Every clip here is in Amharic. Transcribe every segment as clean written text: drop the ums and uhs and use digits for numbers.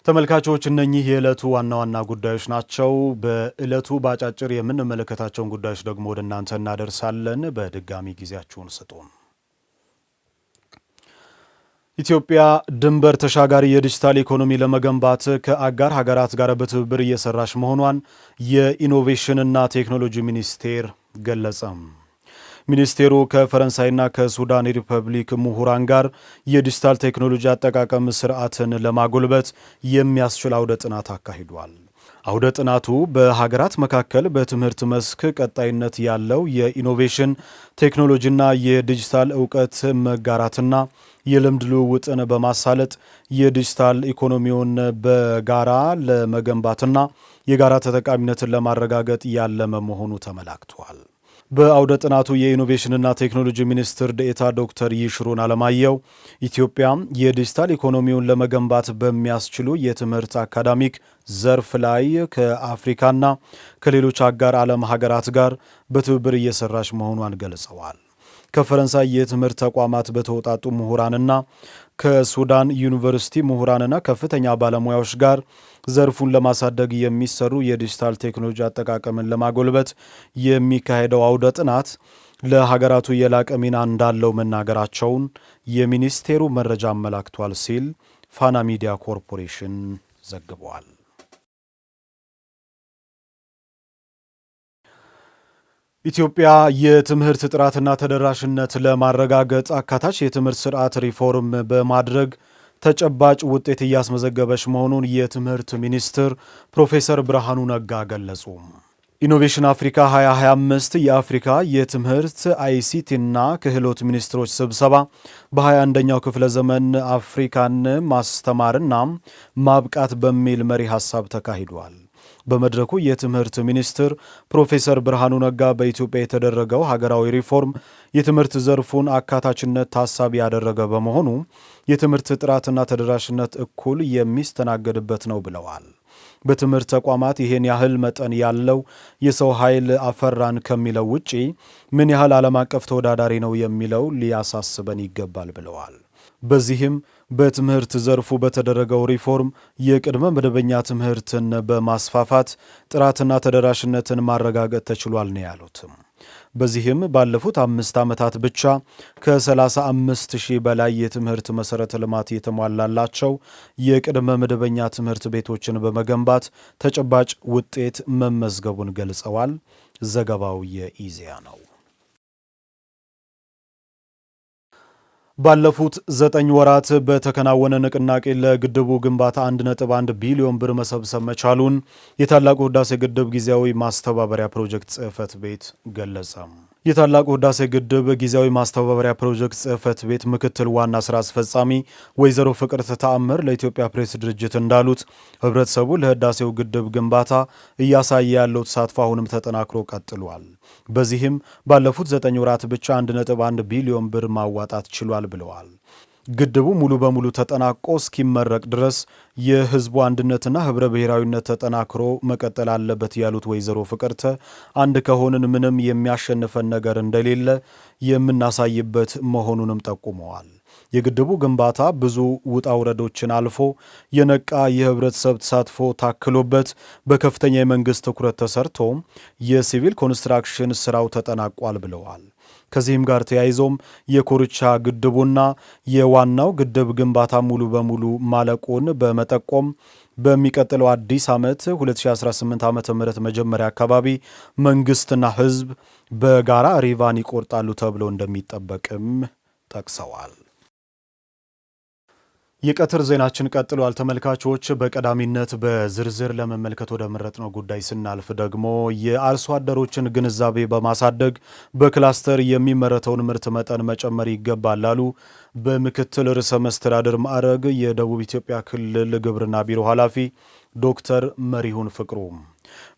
ተመልካቾች እነኚህ የዕለቱ ዋና ዋና ጉዳዮች ናቸው። በዕለቱ ባጫጭር የምንመለከታቸውን ጉዳዮች ደግሞ ወደ እናንተ እናደርሳለን። በድጋሚ ጊዜያችሁን ስጡን። ኢትዮጵያ ድንበር ተሻጋሪ የዲጂታል ኢኮኖሚ ለመገንባት ከአጋር ሀገራት ጋር በትብብር እየሰራች መሆኗን የኢኖቬሽንና ቴክኖሎጂ ሚኒስቴር ገለጸ። ሚኒስቴሩ ከፈረንሳይና ከሱዳን ሪፐብሊክ ምሁራን ጋር የዲጂታል ቴክኖሎጂ አጠቃቀም ስርዓትን ለማጎልበት የሚያስችል አውደ ጥናት አካሂዷል። አውደ ጥናቱ በሀገራት መካከል በትምህርት መስክ ቀጣይነት ያለው የኢኖቬሽን ቴክኖሎጂና የዲጂታል ዕውቀት መጋራትና የልምድ ልውውጥን በማሳለጥ የዲጂታል ኢኮኖሚውን በጋራ ለመገንባትና የጋራ ተጠቃሚነትን ለማረጋገጥ ያለመ መሆኑ ተመላክቷል። በአውደ ጥናቱ የኢኖቬሽንና ቴክኖሎጂ ሚኒስትር ዴኤታ ዶክተር ይሽሩን አለማየሁ ኢትዮጵያ የዲጂታል ኢኮኖሚውን ለመገንባት በሚያስችሉ የትምህርት አካዳሚክ ዘርፍ ላይ ከአፍሪካና ከሌሎች አጋር ዓለም ሀገራት ጋር በትብብር እየሰራች መሆኗን ገልጸዋል። ከፈረንሳይ የትምህርት ተቋማት በተውጣጡ ምሁራንና ከሱዳን ዩኒቨርሲቲ ምሁራንና ከፍተኛ ባለሙያዎች ጋር ዘርፉን ለማሳደግ የሚሰሩ የዲጂታል ቴክኖሎጂ አጠቃቀምን ለማጎልበት የሚካሄደው አውደ ጥናት ለሀገራቱ የላቀ ሚና እንዳለው መናገራቸውን የሚኒስቴሩ መረጃ አመላክቷል ሲል ፋና ሚዲያ ኮርፖሬሽን ዘግቧል። ኢትዮጵያ የትምህርት ጥራትና ተደራሽነት ለማረጋገጥ አካታች የትምህርት ስርዓት ሪፎርም በማድረግ ተጨባጭ ውጤት እያስመዘገበች መሆኑን የትምህርት ሚኒስትር ፕሮፌሰር ብርሃኑ ነጋ ገለጹ። ኢኖቬሽን አፍሪካ 2025 የአፍሪካ የትምህርት አይሲቲና ክህሎት ሚኒስትሮች ስብሰባ በ21ኛው ክፍለ ዘመን አፍሪካን ማስተማርና ማብቃት በሚል መሪ ሐሳብ ተካሂዷል። በመድረኩ የትምህርት ሚኒስትር ፕሮፌሰር ብርሃኑ ነጋ በኢትዮጵያ የተደረገው ሀገራዊ ሪፎርም የትምህርት ዘርፉን አካታችነት ታሳቢ ያደረገ በመሆኑ የትምህርት ጥራትና ተደራሽነት እኩል የሚስተናገድበት ነው ብለዋል። በትምህርት ተቋማት ይህን ያህል መጠን ያለው የሰው ኃይል አፈራን ከሚለው ውጪ ምን ያህል ዓለም አቀፍ ተወዳዳሪ ነው የሚለው ሊያሳስበን ይገባል ብለዋል። በዚህም በትምህርት ዘርፉ በተደረገው ሪፎርም የቅድመ መደበኛ ትምህርትን በማስፋፋት ጥራትና ተደራሽነትን ማረጋገጥ ተችሏል ነው ያሉትም። በዚህም ባለፉት 5 ዓመታት ብቻ ከ35,000 በላይ የትምህርት መሠረተ ልማት የተሟላላቸው የቅድመ መደበኛ ትምህርት ቤቶችን በመገንባት ተጨባጭ ውጤት መመዝገቡን ገልጸዋል። ዘገባው የኢዜአ ነው። ባለፉት 9 ወራት በተከናወነ ንቅናቄ ለግድቡ ግንባታ 1.1 ቢሊዮን ብር መሰብሰብ መቻሉን የታላቁ ህዳሴ ግድብ ጊዜያዊ ማስተባበሪያ ፕሮጀክት ጽሕፈት ቤት ገለጸ። የታላቁ ህዳሴ ግድብ ጊዜያዊ ማስተባበሪያ ፕሮጀክት ጽሕፈት ቤት ምክትል ዋና ስራ አስፈጻሚ ወይዘሮ ፍቅርተ ተአምር ለኢትዮጵያ ፕሬስ ድርጅት እንዳሉት ህብረተሰቡ ለህዳሴው ግድብ ግንባታ እያሳየ ያለው ተሳትፎ አሁንም ተጠናክሮ ቀጥሏል። በዚህም ባለፉት 9 ወራት ብቻ 1.1 ቢሊዮን ብር ማዋጣት ችሏል ብለዋል። ግድቡ ሙሉ በሙሉ ተጠናቆ እስኪመረቅ ድረስ የህዝቡ አንድነትና ህብረ ብሔራዊነት ተጠናክሮ መቀጠል አለበት ያሉት ወይዘሮ ፍቅርተ አንድ ከሆንን ምንም የሚያሸንፈን ነገር እንደሌለ የምናሳይበት መሆኑንም ጠቁመዋል። የግድቡ ግንባታ ብዙ ውጣ ውረዶችን አልፎ የነቃ የህብረተሰብ ተሳትፎ ታክሎበት በከፍተኛ የመንግስት ትኩረት ተሰርቶ የሲቪል ኮንስትራክሽን ስራው ተጠናቋል ብለዋል። ከዚህም ጋር ተያይዞም የኮርቻ ግድቡና የዋናው ግድብ ግንባታ ሙሉ በሙሉ ማለቁን በመጠቆም በሚቀጥለው አዲስ ዓመት 2018 ዓ.ም መጀመሪያ አካባቢ መንግስትና ህዝብ በጋራ ሪቫን ይቆርጣሉ ተብሎ እንደሚጠበቅም ጠቅሰዋል። የቀትር ዜናችን ቀጥሏል። ተመልካቾች በቀዳሚነት በዝርዝር ለመመልከት ወደ መረጥነው ጉዳይ ስናልፍ ደግሞ የአርሶ አደሮችን ግንዛቤ በማሳደግ በክላስተር የሚመረተውን ምርት መጠን መጨመር ይገባል አሉ በምክትል ርዕሰ መስተዳድር ማዕረግ የደቡብ ኢትዮጵያ ክልል ግብርና ቢሮ ኃላፊ ዶክተር መሪሁን ፍቅሩ።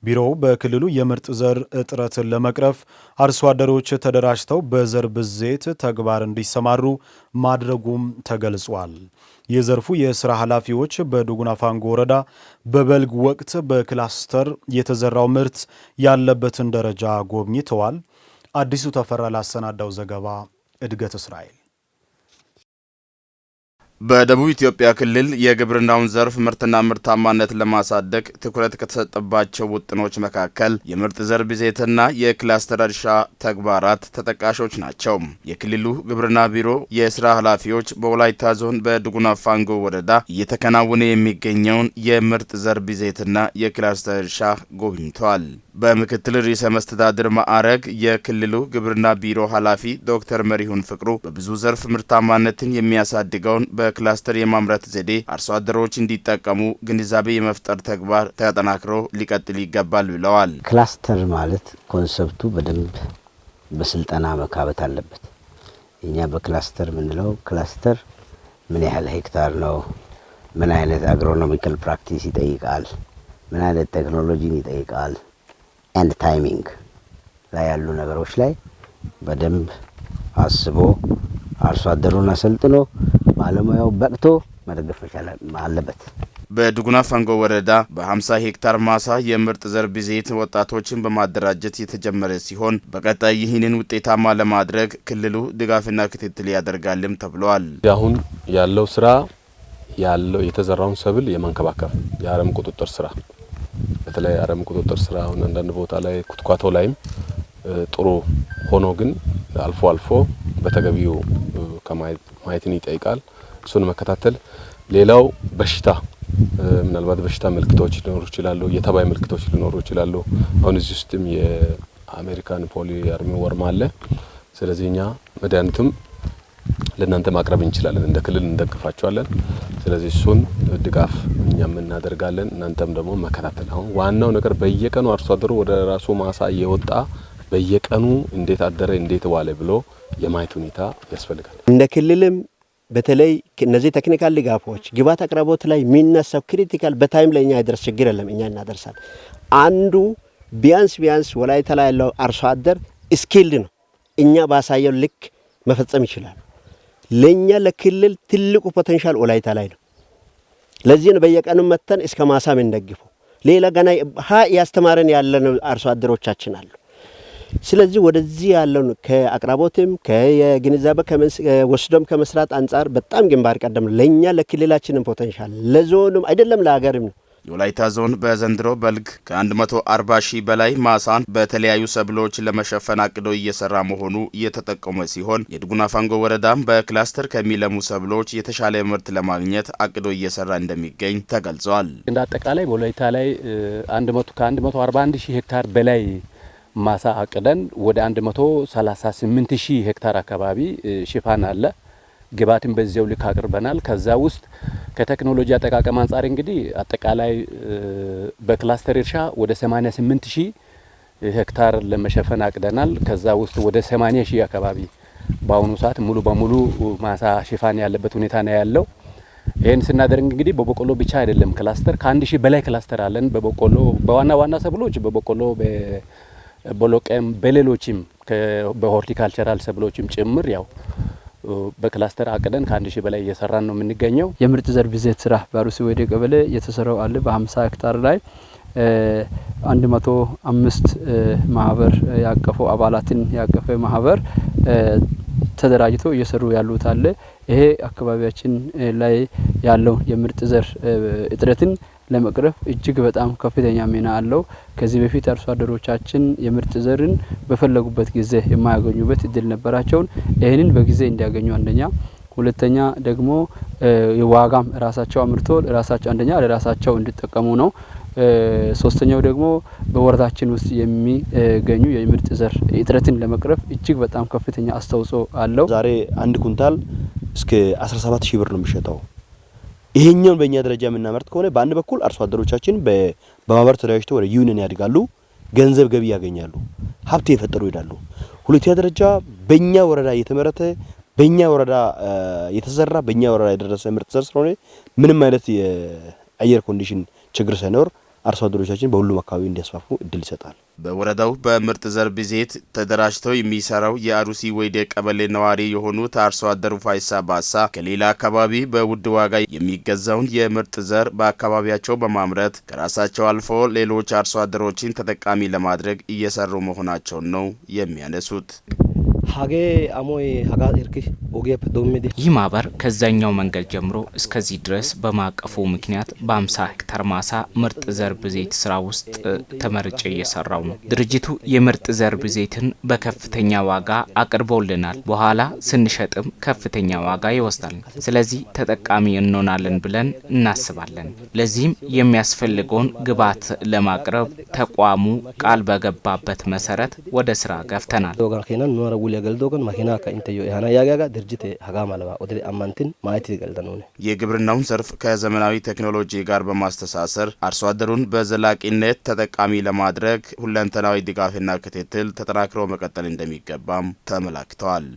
ቢሮው በክልሉ የምርጥ ዘር እጥረትን ለመቅረፍ አርሶ አደሮች ተደራጅተው በዘር ብዜት ተግባር እንዲሰማሩ ማድረጉም ተገልጿል። የዘርፉ የሥራ ኃላፊዎች በዱጉና ፋንጎ ወረዳ በበልግ ወቅት በክላስተር የተዘራው ምርት ያለበትን ደረጃ ጎብኝተዋል። አዲሱ ተፈራ ላሰናዳው ዘገባ እድገት እስራኤል በደቡብ ኢትዮጵያ ክልል የግብርናውን ዘርፍ ምርትና ምርታማነት ለማሳደግ ትኩረት ከተሰጠባቸው ውጥኖች መካከል የምርጥ ዘር ብዜትና የክላስተር እርሻ ተግባራት ተጠቃሾች ናቸው። የክልሉ ግብርና ቢሮ የስራ ኃላፊዎች በወላይታ ዞን በዱጉና ፋንጎ ወረዳ እየተከናወነ የሚገኘውን የምርጥ ዘር ብዜትና የክላስተር እርሻ ጎብኝተዋል። በምክትል ርዕሰ መስተዳድር ማዕረግ የክልሉ ግብርና ቢሮ ኃላፊ ዶክተር መሪሁን ፍቅሩ በብዙ ዘርፍ ምርታማነትን የሚያሳድገውን በክላስተር የማምረት ዘዴ አርሶ አደሮች እንዲጠቀሙ ግንዛቤ የመፍጠር ተግባር ተጠናክሮ ሊቀጥል ይገባል ብለዋል። ክላስተር ማለት ኮንሰፕቱ በደንብ በስልጠና መካበት አለበት። እኛ በክላስተር ምንለው ክላስተር ምን ያህል ሄክታር ነው፣ ምን አይነት አግሮኖሚካል ፕራክቲስ ይጠይቃል፣ ምን አይነት ቴክኖሎጂን ይጠይቃል ኤንድ ታይሚንግ ላይ ያሉ ነገሮች ላይ በደንብ አስቦ አርሶ አደሩን አሰልጥኖ ባለሙያው በቅቶ መደገፍ መቻል አለበት። በዱጉና ፋንጎ ወረዳ በ50 ሄክታር ማሳ የምርጥ ዘር ብዜት ወጣቶችን በማደራጀት የተጀመረ ሲሆን በቀጣይ ይህንን ውጤታማ ለማድረግ ክልሉ ድጋፍና ክትትል ያደርጋልም ተብሏል። አሁን ያለው ስራ የተዘራውን ሰብል የማንከባከብ የአረም ቁጥጥር ስራ በተለይ አረም ቁጥጥር ስራ አሁን አንዳንድ ቦታ ላይ ኩትኳቶ ላይም ጥሩ ሆኖ ግን አልፎ አልፎ በተገቢው ከማየትን ይጠይቃል። እሱን መከታተል። ሌላው በሽታ ምናልባት በሽታ ምልክቶች ሊኖሩ ይችላሉ፣ የተባይ ምልክቶች ሊኖሩ ይችላሉ። አሁን እዚህ ውስጥም የአሜሪካን ፖሊ አርሚ ወርም አለ። ስለዚህ እኛ መድኃኒትም ለእናንተ ማቅረብ እንችላለን፣ እንደ ክልል እንደግፋቸዋለን። ስለዚህ እሱን ድጋፍ እኛም እናደርጋለን፣ እናንተም ደግሞ መከታተል። አሁን ዋናው ነገር በየቀኑ አርሶ አደሩ ወደ ራሱ ማሳ እየወጣ በየቀኑ እንዴት አደረ እንዴት ዋለ ብሎ የማየት ሁኔታ ያስፈልጋል። እንደ ክልልም በተለይ እነዚህ ቴክኒካል ድጋፎች ግብዓት አቅርቦት ላይ የሚነሳው ክሪቲካል በታይም ላይ እኛ ይደርስ ችግር የለም፣ እኛ እናደርሳለን። አንዱ ቢያንስ ወላይታ ላይ ያለው አርሶ አደር ስኪልድ ነው፣ እኛ ባሳየው ልክ መፈጸም ይችላል። ለኛ ለክልል ትልቁ ፖቴንሻል ወላይታ ላይ ነው። ለዚህ ነው በየቀኑ መተን እስከ ማሳም እንደግፈው። ሌላ ገና ያስተማረን ያለን አርሶ አደሮቻችን አሉ። ስለዚህ ወደዚህ ያለው ከአቅራቦትም ከግንዛቤ ወስዶም ከመስራት አንጻር በጣም ግንባር ቀደም ለኛ ለክልላችንም ፖቴንሻል ለዞኑም አይደለም ለሀገርም ነው። የወላይታ ዞን በዘንድሮ በልግ ከ140 ሺህ በላይ ማሳን በተለያዩ ሰብሎች ለመሸፈን አቅዶ እየሰራ መሆኑ እየተጠቆመ ሲሆን የዱጉና ፋንጎ ወረዳም በክላስተር ከሚለሙ ሰብሎች የተሻለ ምርት ለማግኘት አቅዶ እየሰራ እንደሚገኝ ተገልጿል። እንደ አጠቃላይ በወላይታ ላይ ከ141 ሺህ ሄክታር በላይ ማሳ አቅደን ወደ 138 ሺህ ሄክታር አካባቢ ሽፋን አለ። ግብዓትን በዚያው ልክ አቅርበናል። ከዛ ውስጥ ከቴክኖሎጂ አጠቃቀም አንጻር እንግዲህ አጠቃላይ በክላስተር እርሻ ወደ 88 ሺህ ሄክታር ለመሸፈን አቅደናል። ከዛ ውስጥ ወደ 80 ሺህ አካባቢ በአሁኑ ሰዓት ሙሉ በሙሉ ማሳ ሽፋን ያለበት ሁኔታ ነው ያለው። ይሄን ስናደርግ እንግዲህ በበቆሎ ብቻ አይደለም ክላስተር ከ1 ሺህ በላይ ክላስተር አለን። በበቆሎ በዋና ሰብሎች በበቆሎ በቦሎቄም በሌሎችም በሆርቲካልቸራል ሰብሎችም ጭምር ያው በክላስተር አቅደን ከ1 ሺህ በላይ እየሰራን ነው የምንገኘው። የምርጥ ዘር ብዜት ስራ በአሩሲ ወይዴ ቀበሌ የተሰራው አለ። በ50 ሄክታር ላይ 105 ማህበር ያቀፈው አባላትን ያቀፈ ማህበር ተደራጅቶ እየሰሩ ያሉት አለ። ይሄ አካባቢያችን ላይ ያለው የምርጥ ዘር እጥረትን ለመቅረፍ እጅግ በጣም ከፍተኛ ሚና አለው። ከዚህ በፊት አርሶ አደሮቻችን የምርጥ ዘርን በፈለጉበት ጊዜ የማያገኙበት እድል ነበራቸውን ይሄንን በጊዜ እንዲያገኙ አንደኛ፣ ሁለተኛ ደግሞ የዋጋም ራሳቸው አምርቶ ራሳቸው አንደኛ ለራሳቸው እንዲጠቀሙ ነው። ሶስተኛው ደግሞ በወረዳችን ውስጥ የሚገኙ የምርጥ ዘር እጥረትን ለመቅረፍ እጅግ በጣም ከፍተኛ አስተዋጽኦ አለው። ዛሬ አንድ ኩንታል እስከ 17 ሺህ ብር ነው የሚሸጠው። ይሄኛውን በእኛ ደረጃ የምናመርት ከሆነ በአንድ በኩል አርሶ አደሮቻችን በማህበር ተደራጅተው ወደ ዩኒየን ያድጋሉ፣ ገንዘብ ገቢ ያገኛሉ፣ ሀብት የፈጠሩ ይሄዳሉ። ሁለተኛ ደረጃ በእኛ ወረዳ የተመረተ በእኛ ወረዳ የተዘራ በእኛ ወረዳ የደረሰ ምርጥ ዘር ስለሆነ ምንም አይነት የአየር ኮንዲሽን ችግር ሳይኖር አርሶ አደሮቻችን በሁሉም አካባቢ እንዲያስፋፉ እድል ይሰጣል። በወረዳው በምርጥ ዘር ብዜት ተደራጅተው የሚሰራው የአሩሲ ወይዴ ቀበሌ ነዋሪ የሆኑት አርሶ አደሩ ፋይሳ ባሳ ከሌላ አካባቢ በውድ ዋጋ የሚገዛውን የምርጥ ዘር በአካባቢያቸው በማምረት ከራሳቸው አልፎ ሌሎች አርሶ አደሮችን ተጠቃሚ ለማድረግ እየሰሩ መሆናቸውን ነው የሚያነሱት። ይህ ማህበር ከዛኛው መንገድ ጀምሮ እስከዚህ ድረስ በማቀፉ ምክንያት በ50 ሄክታር ማሳ ምርጥ ዘር ብዜት ስራ ውስጥ ተመርጬ እየሰራው ነው። ድርጅቱ የምርጥ ዘር ብዜትን በከፍተኛ ዋጋ አቅርቦልናል። በኋላ ስንሸጥም ከፍተኛ ዋጋ ይወስዳል። ስለዚህ ተጠቃሚ እንሆናለን ብለን እናስባለን። ለዚህም የሚያስፈልገውን ግብዓት ለማቅረብ ተቋሙ ቃል በገባበት መሰረት ወደ ስራ ገፍተናል። የግብርናውን ዘርፍ ከዘመናዊ ቴክኖሎጂ ጋር በማስተሳሰር አርሶ አደሩን በዘላቂነት ተጠቃሚ ለማድረግ ሁለንተናዊ ድጋፍና ክትትል ተጠናክሮ መቀጠል እንደሚገባም ተመላክተዋል።